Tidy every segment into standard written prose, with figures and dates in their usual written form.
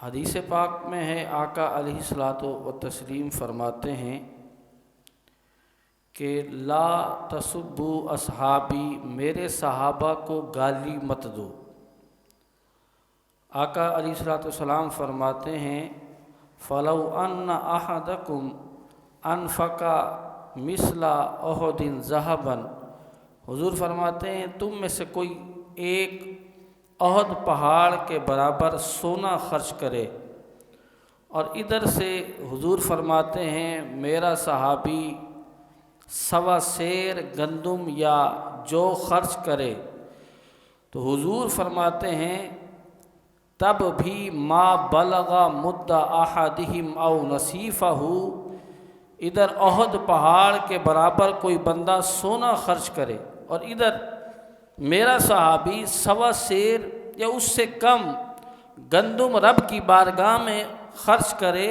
حدیث پاک میں ہے آقا علیہ الصلاۃ والتسلیم فرماتے ہیں کہ لا تسبوا اصحابی، میرے صحابہ کو گالی مت دو۔ آقا علیہ الصلاۃ والسلام فرماتے ہیں فلو ان احدکم انفق مثل احد ذهبا، حضور فرماتے ہیں تم میں سے کوئی ایک احد پہاڑ کے برابر سونا خرچ کرے، اور ادھر سے حضور فرماتے ہیں میرا صحابی سوا سیر گندم یا جو خرچ کرے، تو حضور فرماتے ہیں تب بھی ما بلغ مد احدہم او نصیفہ، ادھر احد پہاڑ کے برابر کوئی بندہ سونا خرچ کرے اور ادھر میرا صحابی سوا سیر یا اس سے کم گندم رب کی بارگاہ میں خرچ کرے،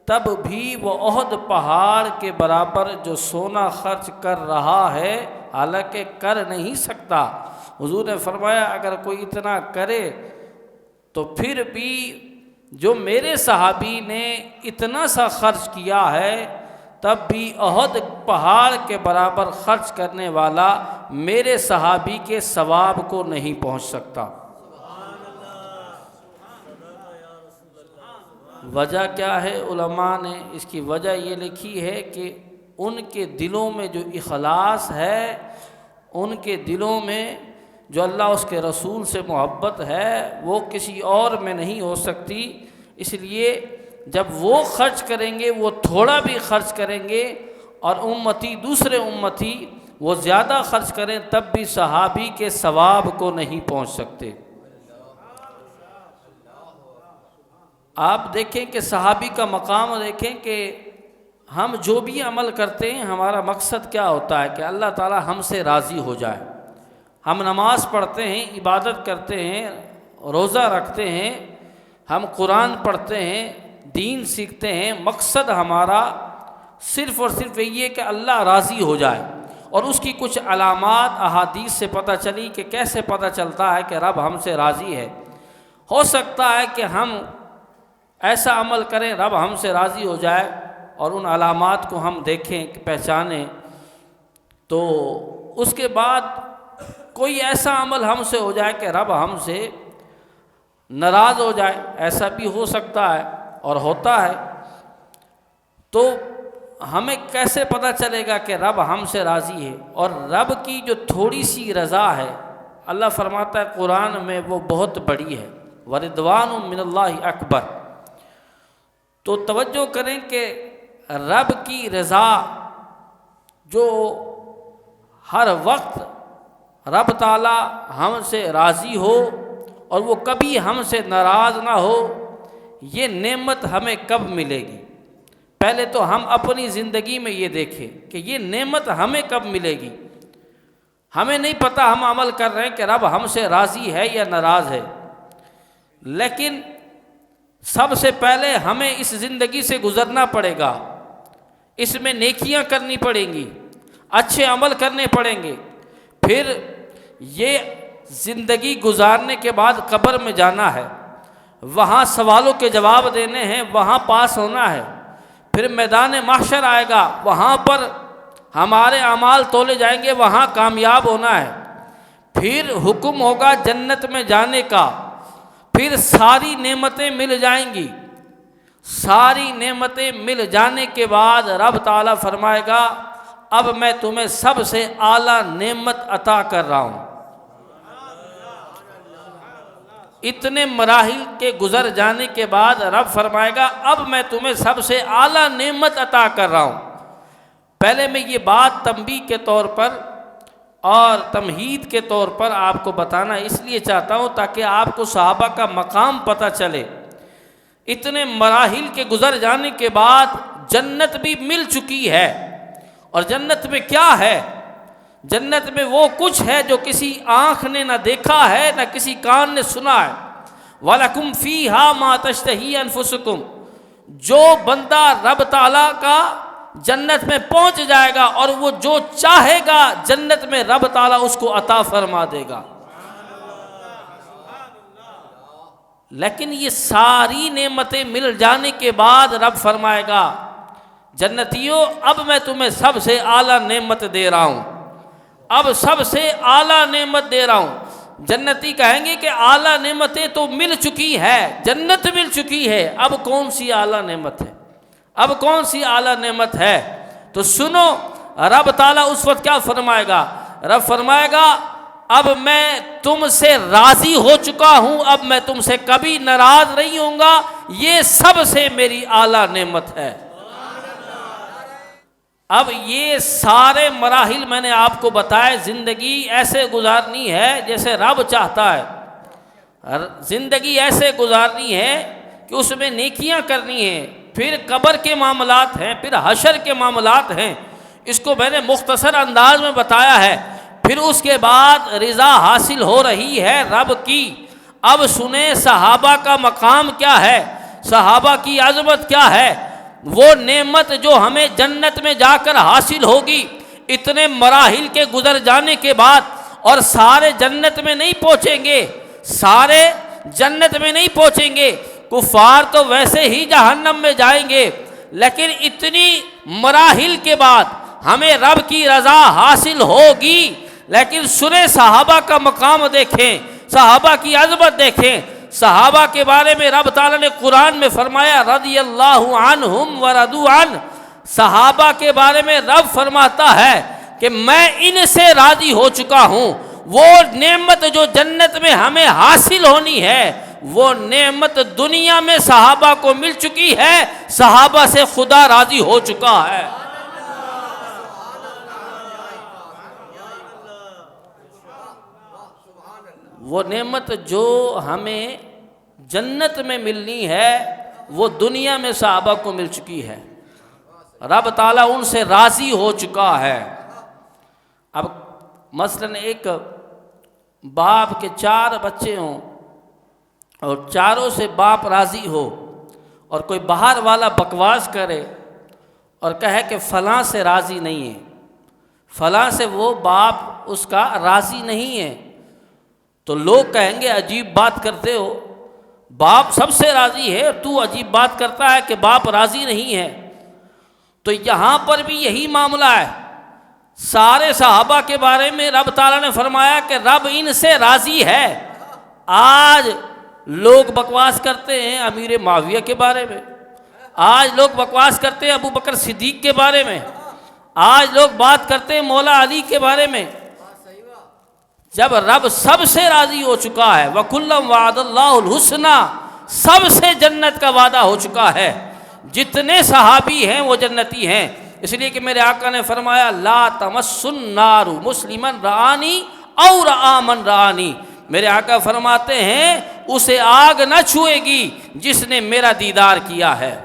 تب بھی وہ احد پہاڑ کے برابر جو سونا خرچ کر رہا ہے حالانکہ کر نہیں سکتا۔ حضور نے فرمایا اگر کوئی اتنا کرے تو پھر بھی جو میرے صحابی نے اتنا سا خرچ کیا ہے تب بھی احد پہاڑ کے برابر خرچ کرنے والا میرے صحابی کے ثواب کو نہیں پہنچ سکتا۔ وجہ کیا ہے؟ علماء نے اس کی وجہ یہ لکھی ہے کہ ان کے دلوں میں جو اخلاص ہے، ان کے دلوں میں جو اللہ اس کے رسول سے محبت ہے وہ کسی اور میں نہیں ہو سکتی، اس لیے جب وہ خرچ کریں گے وہ تھوڑا بھی خرچ کریں گے اور امتی دوسرے امتی وہ زیادہ خرچ کریں تب بھی صحابی کے ثواب کو نہیں پہنچ سکتے۔ آپ دیکھیں کہ صحابی کا مقام دیکھیں کہ ہم جو بھی عمل کرتے ہیں ہمارا مقصد کیا ہوتا ہے کہ اللہ تعالی ہم سے راضی ہو جائے۔ ہم نماز پڑھتے ہیں، عبادت کرتے ہیں، روزہ رکھتے ہیں، ہم قرآن پڑھتے ہیں، دین سیکھتے ہیں، مقصد ہمارا صرف اور صرف یہ ہے کہ اللہ راضی ہو جائے۔ اور اس کی کچھ علامات احادیث سے پتہ چلی کہ کیسے پتہ چلتا ہے کہ رب ہم سے راضی ہے۔ ہو سکتا ہے کہ ہم ایسا عمل کریں رب ہم سے راضی ہو جائے اور ان علامات کو ہم دیکھیں کہ پہچانیں، تو اس کے بعد کوئی ایسا عمل ہم سے ہو جائے کہ رب ہم سے ناراض ہو جائے، ایسا بھی ہو سکتا ہے اور ہوتا ہے۔ تو ہمیں کیسے پتہ چلے گا کہ رب ہم سے راضی ہے؟ اور رب کی جو تھوڑی سی رضا ہے، اللہ فرماتا ہے قرآن میں وہ بہت بڑی ہے، وَرِضْوَانٌ مِّنَ اللَّهِ اکبر۔ تو توجہ کریں کہ رب کی رضا جو ہر وقت رب تعالی ہم سے راضی ہو اور وہ کبھی ہم سے ناراض نہ ہو، یہ نعمت ہمیں کب ملے گی؟ پہلے تو ہم اپنی زندگی میں یہ دیکھیں کہ یہ نعمت ہمیں کب ملے گی۔ ہمیں نہیں پتہ ہم عمل کر رہے ہیں کہ رب ہم سے راضی ہے یا ناراض ہے، لیکن سب سے پہلے ہمیں اس زندگی سے گزرنا پڑے گا، اس میں نیکیاں کرنی پڑیں گی، اچھے عمل کرنے پڑیں گے، پھر یہ زندگی گزارنے کے بعد قبر میں جانا ہے، وہاں سوالوں کے جواب دینے ہیں، وہاں پاس ہونا ہے، پھر میدان محشر آئے گا، وہاں پر ہمارے اعمال تولے جائیں گے، وہاں کامیاب ہونا ہے، پھر حکم ہوگا جنت میں جانے کا، پھر ساری نعمتیں مل جائیں گی۔ ساری نعمتیں مل جانے کے بعد رب تعالیٰ فرمائے گا اب میں تمہیں سب سے اعلیٰ نعمت عطا کر رہا ہوں۔ اتنے مراحل کے گزر جانے کے بعد رب فرمائے گا اب میں تمہیں سب سے اعلیٰ نعمت عطا کر رہا ہوں۔ پہلے میں یہ بات تنبیہ کے طور پر اور تمہید کے طور پر آپ کو بتانا اس لیے چاہتا ہوں تاکہ آپ کو صحابہ کا مقام پتہ چلے۔ اتنے مراحل کے گزر جانے کے بعد جنت بھی مل چکی ہے، اور جنت میں کیا ہے؟ جنت میں وہ کچھ ہے جو کسی آنکھ نے نہ دیکھا ہے نہ کسی کان نے سنا ہے۔ وَلَكُمْ فِيهَا مَا تَشْتَهِي أَنفُسُكُمْ، جو بندہ رب تعالیٰ کا جنت میں پہنچ جائے گا اور وہ جو چاہے گا جنت میں رب تعالیٰ اس کو عطا فرما دے گا۔ لیکن یہ ساری نعمتیں مل جانے کے بعد رب فرمائے گا جنتیوں اب میں تمہیں سب سے اعلیٰ نعمت دے رہا ہوں، اب سب سے اعلیٰ نعمت دے رہا ہوں۔ جنتی کہیں گے کہ اعلیٰ نعمتیں تو مل چکی ہے، جنت مل چکی ہے، اب کون سی اعلیٰ نعمت ہے، اب کون سی اعلیٰ نعمت ہے؟ تو سنو رب تعالیٰ اس وقت کیا فرمائے گا؟ رب فرمائے گا اب میں تم سے راضی ہو چکا ہوں، اب میں تم سے کبھی ناراض نہیں ہوں گا، یہ سب سے میری اعلیٰ نعمت ہے۔ اب یہ سارے مراحل میں نے آپ کو بتائے، زندگی ایسے گزارنی ہے جیسے رب چاہتا ہے، زندگی ایسے گزارنی ہے کہ اس میں نیکیاں کرنی ہیں، پھر قبر کے معاملات ہیں، پھر حشر کے معاملات ہیں، اس کو میں نے مختصر انداز میں بتایا ہے۔ پھر اس کے بعد رضا حاصل ہو رہی ہے رب کی۔ اب سنیں صحابہ کا مقام کیا ہے، صحابہ کی عظمت کیا ہے، وہ نعمت جو ہمیں جنت میں جا کر حاصل ہوگی، اتنے مراحل کے گزر جانے کے بعد، اور سارے جنت میں نہیں پہنچیں گے، سارے جنت میں نہیں پہنچیں گے، کفار تو ویسے ہی جہنم میں جائیں گے، لیکن اتنی مراحل کے بعد ہمیں رب کی رضا حاصل ہوگی۔ لیکن سنیں صحابہ کا مقام دیکھیں، صحابہ کی عظمت دیکھیں۔ صحابہ کے بارے میں رب تعالیٰ نے قرآن میں فرمایا رضی اللہ عنہم ورضوا عنہ، صحابہ کے بارے میں رب فرماتا ہے کہ میں ان سے راضی ہو چکا ہوں۔ وہ نعمت جو جنت میں ہمیں حاصل ہونی ہے، وہ نعمت دنیا میں صحابہ کو مل چکی ہے، صحابہ سے خدا راضی ہو چکا ہے۔ وہ نعمت جو ہمیں جنت میں ملنی ہے وہ دنیا میں صحابہ کو مل چکی ہے، رب تعالیٰ ان سے راضی ہو چکا ہے۔ اب مثلاً ایک باپ کے 4 بچے ہوں اور چاروں سے باپ راضی ہو، اور کوئی باہر والا بکواس کرے اور کہے کہ فلاں سے راضی نہیں ہے، فلاں سے وہ باپ اس کا راضی نہیں ہے، تو لوگ کہیں گے عجیب بات کرتے ہو، باپ سب سے راضی ہے، تو عجیب بات کرتا ہے کہ باپ راضی نہیں ہے۔ تو یہاں پر بھی یہی معاملہ ہے، سارے صحابہ کے بارے میں رب تعالیٰ نے فرمایا کہ رب ان سے راضی ہے۔ آج لوگ بکواس کرتے ہیں امیر معاویہ کے بارے میں، آج لوگ بکواس کرتے ہیں ابو بکر صدیق کے بارے میں، آج لوگ بات کرتے ہیں مولا علی کے بارے میں، جب رب سب سے راضی ہو چکا ہے۔ وَكُلًّا وَعَدَ اللَّهُ الْحُسْنَى، سب سے جنت کا وعدہ ہو چکا ہے، جتنے صحابی ہیں وہ جنتی ہیں۔ اس لیے کہ میرے آقا نے فرمایا لا تمس النار مسلمن رآنی او رآ من رآنی، میرے آقا فرماتے ہیں اسے آگ نہ چھوئے گی جس نے میرا دیدار کیا ہے۔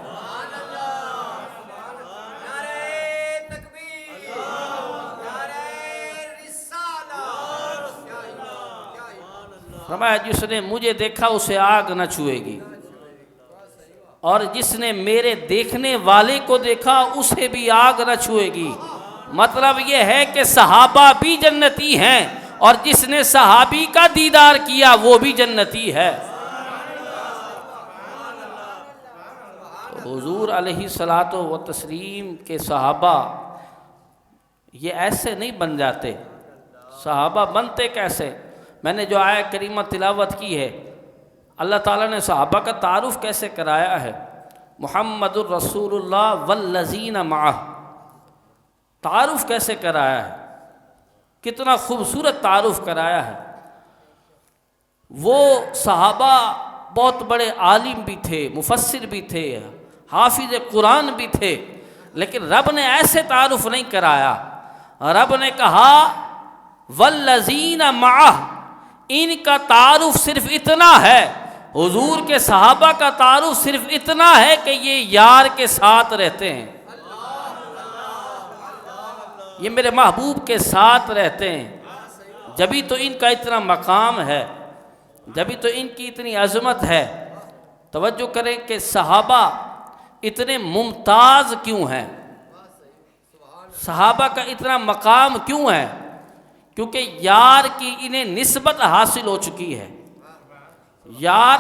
فرمایا جس نے مجھے دیکھا اسے آگ نہ چھوئے گی، اور جس نے میرے دیکھنے والے کو دیکھا اسے بھی آگ نہ چھوئے گی۔ مطلب یہ ہے کہ صحابہ بھی جنتی ہیں، اور جس نے صحابی کا دیدار کیا وہ بھی جنتی ہے۔ حضور علیہ الصلاۃ والتسلیم کے صحابہ یہ ایسے نہیں بن جاتے۔ صحابہ بنتے کیسے؟ میں نے جو آیت کریمہ تلاوت کی ہے، اللہ تعالیٰ نے صحابہ کا تعارف کیسے کرایا ہے، محمد الرسول اللہ والذین معہ، تعارف کیسے کرایا ہے، کتنا خوبصورت تعارف کرایا ہے۔ وہ صحابہ بہت بڑے عالم بھی تھے، مفسر بھی تھے، حافظ قرآن بھی تھے، لیکن رب نے ایسے تعارف نہیں کرایا۔ رب نے کہا والذین معہ، ان کا تعارف صرف اتنا ہے، حضور کے صحابہ کا تعارف صرف اتنا ہے کہ یہ یار کے ساتھ رہتے ہیں، یہ میرے محبوب کے ساتھ رہتے ہیں، جبھی تو ان کا اتنا مقام ہے، جبھی تو ان کی اتنی عظمت ہے۔ توجہ کریں کہ صحابہ اتنے ممتاز کیوں ہیں، صحابہ کا اتنا مقام کیوں ہے؟ کیونکہ یار کی انہیں نسبت حاصل ہو چکی ہے۔ یار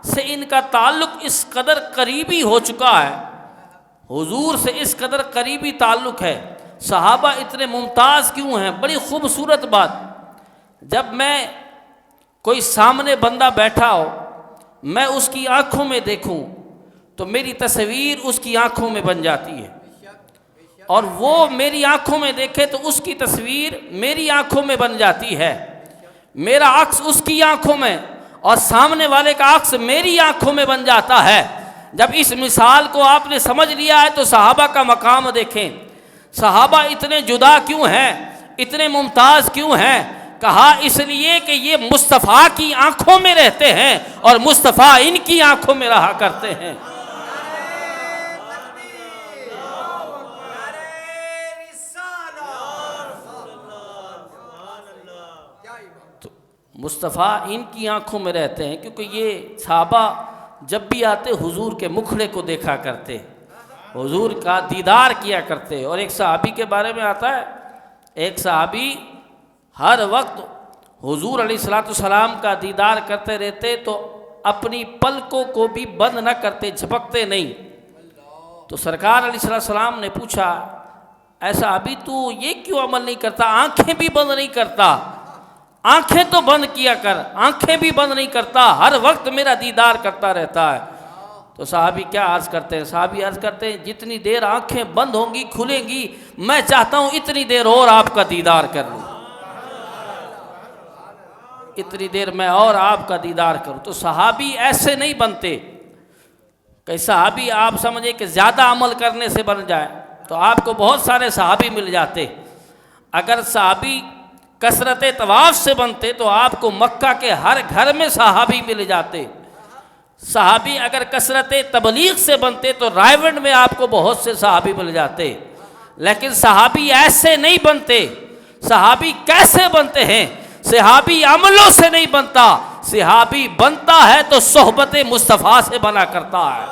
سے ان کا تعلق اس قدر قریبی ہو چکا ہے، حضور سے اس قدر قریبی تعلق ہے۔ صحابہ اتنے ممتاز کیوں ہیں؟ بڑی خوبصورت بات، جب میں کوئی سامنے بندہ بیٹھا ہو، میں اس کی آنکھوں میں دیکھوں تو میری تصویر اس کی آنکھوں میں بن جاتی ہے، اور وہ میری آنکھوں میں دیکھے تو اس کی تصویر میری آنکھوں میں بن جاتی ہے، میرا عکس اس کی آنکھوں میں اور سامنے والے کا عکس میری آنکھوں میں بن جاتا ہے۔ جب اس مثال کو آپ نے سمجھ لیا ہے تو صحابہ کا مقام دیکھیں۔ صحابہ اتنے جدا کیوں ہیں، اتنے ممتاز کیوں ہیں؟ کہا اس لیے کہ یہ مصطفیٰ کی آنکھوں میں رہتے ہیں اور مصطفیٰ ان کی آنکھوں میں رہا کرتے ہیں۔ مصطفیٰ ان کی آنکھوں میں رہتے ہیں، کیونکہ یہ صحابہ جب بھی آتے حضور کے مکھڑے کو دیکھا کرتے، حضور کا دیدار کیا کرتے۔ اور ایک صحابی کے بارے میں آتا ہے، ایک صحابی ہر وقت حضور علیہ الصلوۃ والسلام کا دیدار کرتے رہتے تو اپنی پلکوں کو بھی بند نہ کرتے، جھپکتے نہیں۔ تو سرکار علیہ الصلوۃ والسلام نے پوچھا، ایسا ابھی تو یہ کیوں عمل نہیں کرتا، آنکھیں بھی بند نہیں کرتا؟ آنکھیں تو بند کیا کر، آنکھیں بھی بند نہیں کرتا، ہر وقت میرا دیدار کرتا رہتا ہے۔ تو صحابی کیا عرض کرتے ہیں؟ صحابی عرض کرتے ہیں جتنی دیر آنکھیں بند ہوں گی کھلیں گی، میں چاہتا ہوں اتنی دیر اور آپ کا دیدار کر لوں، اتنی دیر میں اور آپ کا دیدار کروں۔ تو صحابی ایسے نہیں بنتے کہ صحابی آپ سمجھے کہ زیادہ عمل کرنے سے بن جائے، تو آپ کو بہت سارے صحابی مل جاتے۔ اگر صحابی کثرت طواف سے بنتے تو آپ کو مکہ کے ہر گھر میں صحابی مل جاتے۔ صحابی اگر کثرت تبلیغ سے بنتے تو رائے میں آپ کو بہت سے صحابی مل جاتے، لیکن صحابی ایسے نہیں بنتے۔ صحابی کیسے بنتے ہیں؟ صحابی عملوں سے نہیں بنتا، صحابی بنتا ہے تو صحبت مصطفیٰ سے بنا کرتا ہے۔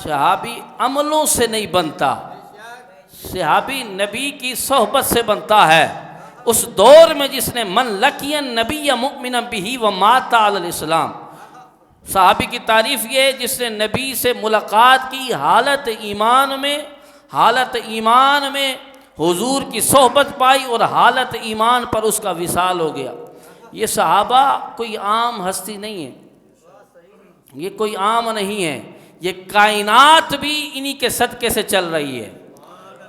صحابی عملوں سے نہیں بنتا، صحابی نبی کی صحبت سے بنتا ہے۔ اس دور میں جس نے من لقی النبی مؤمنا بہ ومات علی الاسلام، صحابی کی تعریف یہ ہے جس نے نبی سے ملاقات کی حالت ایمان میں حضور کی صحبت پائی اور حالت ایمان پر اس کا وصال ہو گیا۔ یہ صحابہ کوئی عام ہستی نہیں ہے، یہ کوئی عام نہیں ہے، یہ کائنات بھی انہی کے صدقے سے چل رہی ہے،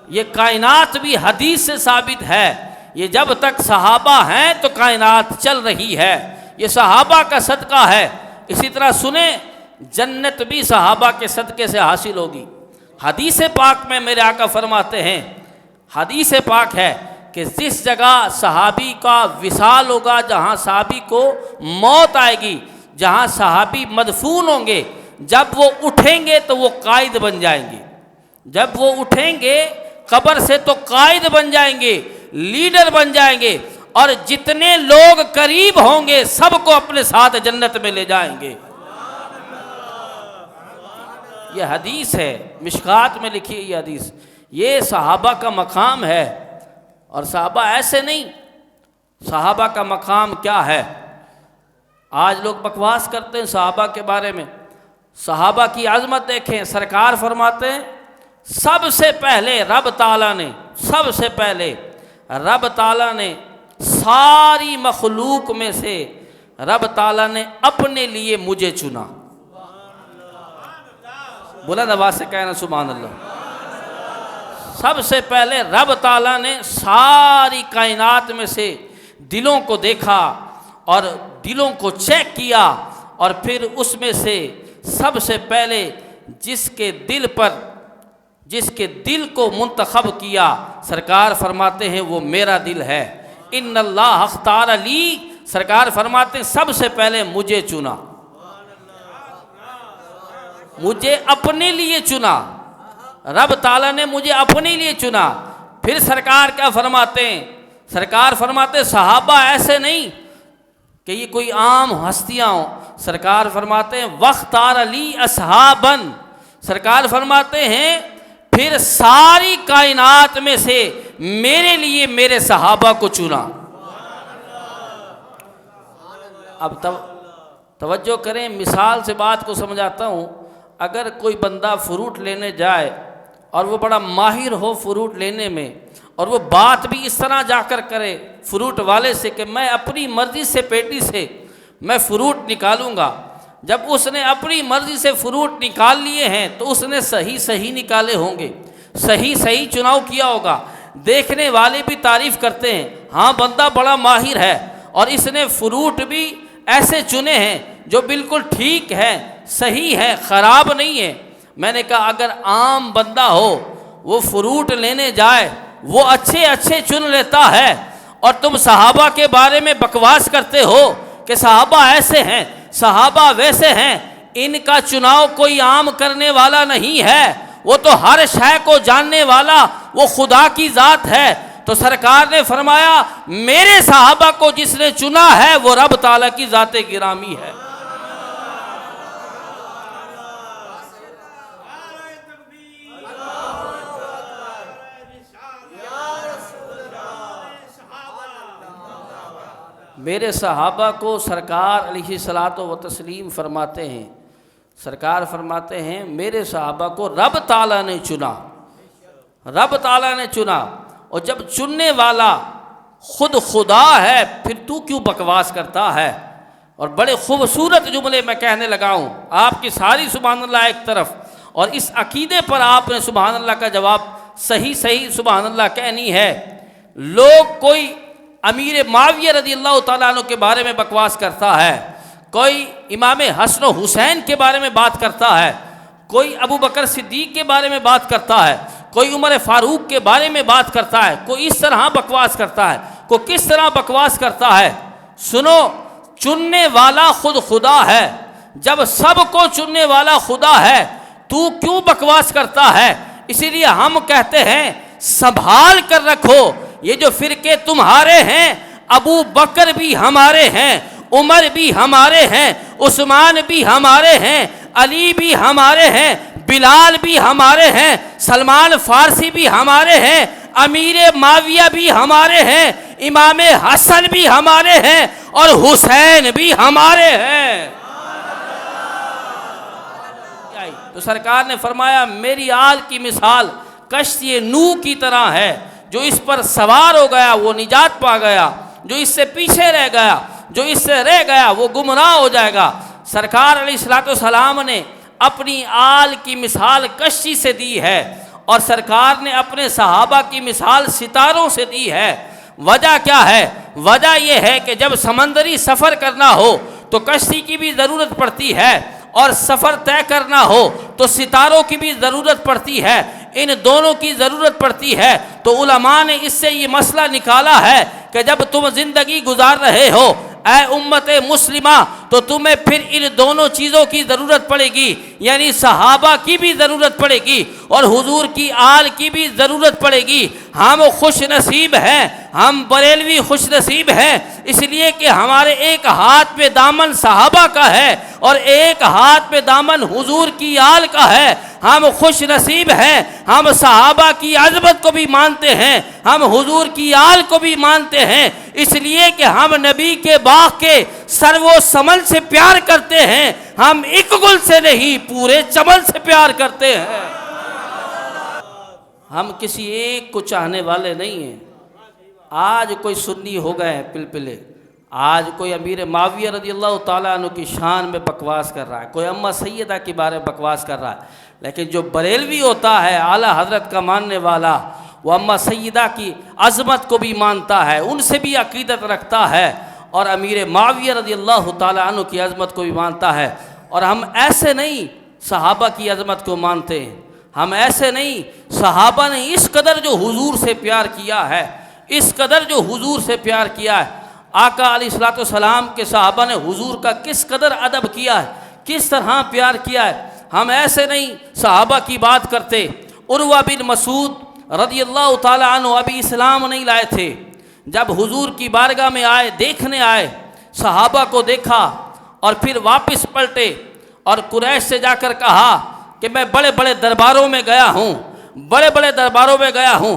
یہ کائنات بھی حدیث سے ثابت ہے۔ یہ جب تک صحابہ ہیں تو کائنات چل رہی ہے، یہ صحابہ کا صدقہ ہے۔ اسی طرح سنیں، جنت بھی صحابہ کے صدقے سے حاصل ہوگی۔ حدیث پاک میں میرے آقا فرماتے ہیں، حدیث پاک ہے کہ جس جگہ صحابی کا وصال ہوگا، جہاں صحابی کو موت آئے گی، جہاں صحابی مدفون ہوں گے، جب وہ اٹھیں گے تو وہ قائد بن جائیں گے، جب وہ اٹھیں گے قبر سے تو قائد بن جائیں گے، لیڈر بن جائیں گے، اور جتنے لوگ قریب ہوں گے سب کو اپنے ساتھ جنت میں لے جائیں گے۔ یہ حدیث ہے، مشکات میں لکھی ہے یہ حدیث۔ یہ صحابہ کا مقام ہے، اور صحابہ ایسے نہیں۔ صحابہ کا مقام کیا ہے؟ آج لوگ بکواس کرتے ہیں صحابہ کے بارے میں۔ صحابہ کی عظمت دیکھیں، سرکار فرماتے ہیں سب سے پہلے رب تعالیٰ نے ساری مخلوق میں سے رب تعالیٰ نے اپنے لیے مجھے چنا۔ بلند آواز سے کہنا سبحان اللہ۔ سب سے پہلے رب تعالیٰ نے ساری کائنات میں سے دلوں کو دیکھا اور دلوں کو چیک کیا، اور پھر اس میں سے سب سے پہلے جس کے دل کو منتخب کیا، سرکار فرماتے ہیں وہ میرا دل ہے۔ ان اللہ اختار لی، سرکار فرماتے ہیں سب سے پہلے مجھے چنا، مجھے اپنے لیے چنا، رب تعالیٰ نے مجھے اپنے لیے چنا۔ پھر سرکار کیا فرماتے ہیں؟ سرکار فرماتے ہیں صحابہ ایسے نہیں کہ یہ کوئی عام ہستیاں ہوں، سرکار فرماتے ہیں وختار لی اصحابن، سرکار فرماتے ہیں پھر ساری کائنات میں سے میرے لیے میرے صحابہ کو چنا۔ اب توجہ کریں، مثال سے بات کو سمجھاتا ہوں۔ اگر کوئی بندہ فروٹ لینے جائے اور وہ بڑا ماہر ہو فروٹ لینے میں، اور وہ بات بھی اس طرح جا کر کرے فروٹ والے سے کہ میں اپنی مرضی سے پیٹی سے میں فروٹ نکالوں گا، جب اس نے اپنی مرضی سے فروٹ نکال لیے ہیں تو اس نے صحیح نکالے ہوں گے، صحیح چناؤ کیا ہوگا، دیکھنے والے بھی تعریف کرتے ہیں ہاں بندہ بڑا ماہر ہے، اور اس نے فروٹ بھی ایسے چنے ہیں جو بالکل ٹھیک ہے، صحیح ہے، خراب نہیں ہے۔ میں نے کہا اگر عام بندہ ہو وہ فروٹ لینے جائے وہ اچھے چن لیتا ہے، اور تم صحابہ کے بارے میں بکواس کرتے ہو کہ صحابہ ایسے ہیں، صحابہ ویسے ہیں، ان کا چناؤ کوئی عام کرنے والا نہیں ہے، وہ تو ہر شے کو جاننے والا وہ خدا کی ذات ہے۔ تو سرکار نے فرمایا میرے صحابہ کو جس نے چنا ہے وہ رب تعالیٰ کی ذات گرامی ہے۔ میرے صحابہ کو سرکار علیہ الصلاۃ و تسلیم فرماتے ہیں، سرکار فرماتے ہیں میرے صحابہ کو رب تعالیٰ نے چنا، رب تعالیٰ نے چنا، اور جب چننے والا خود خدا ہے پھر تو کیوں بکواس کرتا ہے؟ اور بڑے خوبصورت جملے میں کہنے لگا ہوں، آپ کی ساری سبحان اللہ ایک طرف، اور اس عقیدے پر آپ نے سبحان اللہ کا جواب صحیح سبحان اللہ کہنی ہے۔ لوگ کوئی امیر معاویہ رضی اللہ تعالیٰ عنہ کے بارے میں بکواس کرتا ہے، کوئی امام حسن و حسین کے بارے میں بات کرتا ہے، کوئی ابو بکر صدیق کے بارے میں بات کرتا ہے، کوئی عمر فاروق کے بارے میں بات کرتا ہے، کوئی اس طرح بکواس کرتا ہے، کوئی کس طرح بکواس کرتا ہے۔ سنو، چننے والا خود خدا ہے، جب سب کو چننے والا خدا ہے تو کیوں بکواس کرتا ہے؟ اسی لیے ہم کہتے ہیں سنبھال کر رکھو، یہ جو فرقے تمہارے ہیں ابو بکر بھی ہمارے ہیں، عمر بھی ہمارے ہیں، عثمان بھی ہمارے ہیں، علی بھی ہمارے ہیں، بلال بھی ہمارے ہیں، سلمان فارسی بھی ہمارے ہیں، امیر معاویہ بھی ہمارے ہیں، امام حسن بھی ہمارے ہیں، اور حسین بھی ہمارے ہیں۔ تو سرکار نے فرمایا میری آل کی مثال کشتی نوح کی طرح ہے، جو اس پر سوار ہو گیا وہ نجات پا گیا، جو اس سے پیچھے رہ گیا، جو اس سے رہ گیا وہ گمراہ ہو جائے گا۔ سرکار علیہ الصلوۃ والسلام نے اپنی آل کی مثال کشتی سے دی ہے، اور سرکار نے اپنے صحابہ کی مثال ستاروں سے دی ہے۔ وجہ کیا ہے؟ وجہ یہ ہے کہ جب سمندری سفر کرنا ہو تو کشتی کی بھی ضرورت پڑتی ہے، اور سفر طے کرنا ہو تو ستاروں کی بھی ضرورت پڑتی ہے، ان دونوں کی ضرورت پڑتی ہے۔ تو علماء نے اس سے یہ مسئلہ نکالا ہے کہ جب تم زندگی گزار رہے ہو اے امت مسلمہ تو تمہیں پھر ان دونوں چیزوں کی ضرورت پڑے گی، یعنی صحابہ کی بھی ضرورت پڑے گی اور حضور کی آل کی بھی ضرورت پڑے گی۔ ہم خوش نصیب ہیں، ہم بریلوی خوش نصیب ہیں، اس لیے کہ ہمارے ایک ہاتھ پہ دامن صحابہ کا ہے اور ایک ہاتھ پہ دامن حضور کی آل کا ہے۔ ہم خوش نصیب ہیں، ہم صحابہ کی عظمت کو بھی مانتے ہیں، ہم حضور کی آل کو بھی مانتے ہیں، اس لیے کہ ہم نبی کے باغ کے سر و سمن سے پیار کرتے ہیں، ہم ایک گل سے نہیں پورے چمن سے پیار کرتے ہیں۔ ہم کسی ایک کو چاہنے والے نہیں ہیں۔ آج کوئی سنی ہو گئے ہیں پلپلے، آج کوئی امیر معاویہ رضی اللہ تعالیٰ عنہ کی شان میں بکواس کر رہا ہے، کوئی اماں سیدہ کے بارے میں بکواس کر رہا ہے، لیکن جو بریلوی ہوتا ہے اعلیٰ حضرت کا ماننے والا، وہ اماں سیدہ کی عظمت کو بھی مانتا ہے، ان سے بھی عقیدت رکھتا ہے، اور امیر معاویہ رضی اللہ تعالیٰ عنہ کی عظمت کو بھی مانتا ہے۔ اور ہم ایسے نہیں صحابہ کی عظمت کو مانتے ہیں، ہم ایسے نہیں، صحابہ نے اس قدر جو حضور سے پیار کیا ہے، اس قدر جو حضور سے پیار کیا ہے، آقا علیہ الصلوۃ والسلام کے صحابہ نے حضور کا کس قدر ادب کیا ہے، کس طرح پیار کیا ہے۔ ہم ایسے نہیں صحابہ کی بات کرتے۔ عروہ بن مسعود رضی اللہ تعالیٰ عنہ ابھی اسلام نہیں لائے تھے، جب حضور کی بارگاہ میں آئے، دیکھنے آئے، صحابہ کو دیکھا اور پھر واپس پلٹے اور قریش سے جا کر کہا کہ میں بڑے بڑے درباروں میں گیا ہوں، بڑے بڑے درباروں میں گیا ہوں،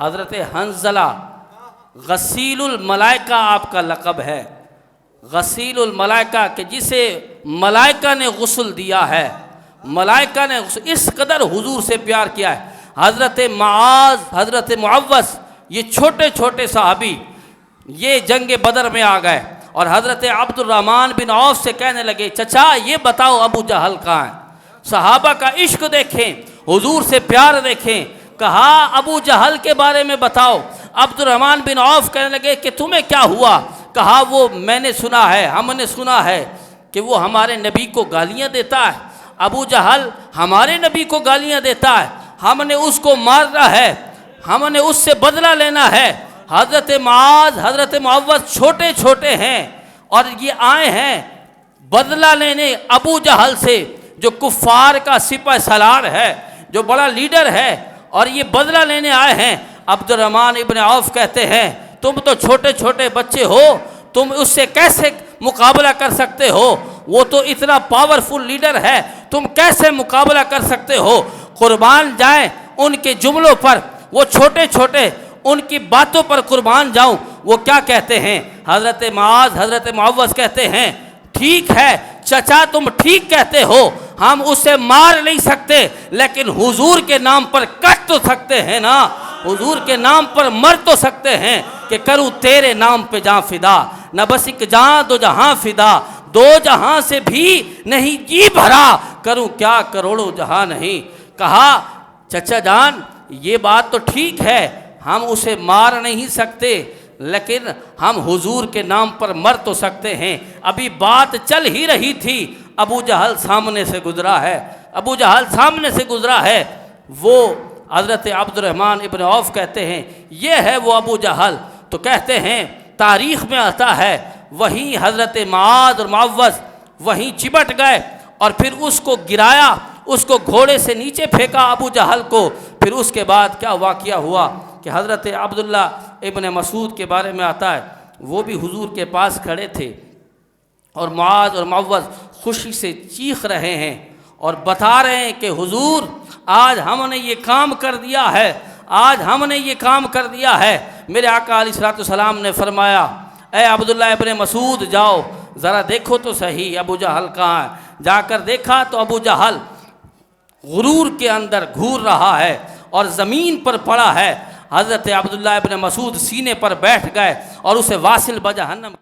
حضرت حنظلہ غسیل الملائکہ آپ کا لقب ہے، غسیل الملائکہ کہ جسے ملائکہ نے غسل دیا ہے، ملائکہ نے اس قدر حضور سے پیار کیا ہے۔ حضرت معاذ، حضرت معوذ، یہ چھوٹے چھوٹے صحابی یہ جنگ بدر میں آ گئے اور حضرت عبد الرحمن بن عوف سے کہنے لگے چچا یہ بتاؤ ابو جہل کہاں ہے؟ صحابہ کا عشق دیکھیں، حضور سے پیار دیکھیں، کہا ابو جہل کے بارے میں بتاؤ۔ عبد الرحمن بن عوف کہنے لگے کہ تمہیں کیا ہوا؟ کہا وہ میں نے سنا ہے، ہم نے سنا ہے کہ وہ ہمارے نبی کو گالیاں دیتا ہے، ابو جہل ہمارے نبی کو گالیاں دیتا ہے، ہم نے اس کو مارنا ہے، ہم نے اس سے بدلہ لینا ہے۔ حضرت معاذ، حضرت معوذ چھوٹے چھوٹے ہیں اور یہ آئے ہیں بدلہ لینے ابو جہل سے جو کفار کا سپہ سالار ہے، جو بڑا لیڈر ہے، اور یہ بدلہ لینے آئے ہیں۔ عبد الرحمن ابن عوف کہتے ہیں تم تو چھوٹے چھوٹے بچے ہو، تم اس سے کیسے مقابلہ کر سکتے ہو؟ وہ تو اتنا پاورفل لیڈر ہے، تم کیسے مقابلہ کر سکتے ہو؟ قربان جائیں ان کے جملوں پر، وہ چھوٹے چھوٹے ان کی باتوں پر قربان جاؤں۔ وہ کیا کہتے ہیں؟ حضرت معاذ، حضرت معوذ کہتے ہیں ٹھیک ہے چچا تم ٹھیک کہتے ہو، ہم اسے مار نہیں سکتے لیکن حضور کے نام پر کٹ تو سکتے ہیں نا، حضور کے نام پر مر تو سکتے ہیں کہ کروں تیرے نام پہ جاں فدا، نہ بس ایک جاں دو جہاں فدا، دو جہاں سے بھی نہیں جی بھرا، کروں کیا کروڑوں جہاں نہیں۔ کہا چچا جان یہ بات تو ٹھیک ہے، ہم اسے مار نہیں سکتے لیکن ہم حضور کے نام پر مر تو سکتے ہیں۔ ابھی بات چل ہی رہی تھی، ابو جہل سامنے سے گزرا ہے، ابو جہل سامنے سے گزرا ہے۔ وہ حضرت عبد الرحمن ابن عوف کہتے ہیں یہ ہے وہ ابو جہل، تو کہتے ہیں تاریخ میں آتا ہے وہیں حضرت معاذ اور معوذ وہیں چمٹ گئے اور پھر اس کو گرایا، اس کو گھوڑے سے نیچے پھینکا ابو جہل کو۔ پھر اس کے بعد کیا واقعہ ہوا کہ حضرت عبداللہ ابن مسعود کے بارے میں آتا ہے وہ بھی حضور کے پاس کھڑے تھے اور معاذ اور معوذ خوشی سے چیخ رہے ہیں اور بتا رہے ہیں کہ حضور آج ہم نے یہ کام کر دیا ہے، آج ہم نے یہ کام کر دیا ہے۔ میرے آقا علیہ الصلوۃ والسلام نے فرمایا اے عبداللہ ابن مسعود جاؤ ذرا دیکھو تو صحیح ابو جہل کہاں ہے۔ جا کر دیکھا تو ابو جہل غرور کے اندر گھور رہا ہے اور زمین پر پڑا ہے۔ حضرت عبداللہ ابن مسعود سینے پر بیٹھ گئے اور اسے واصل بجہنم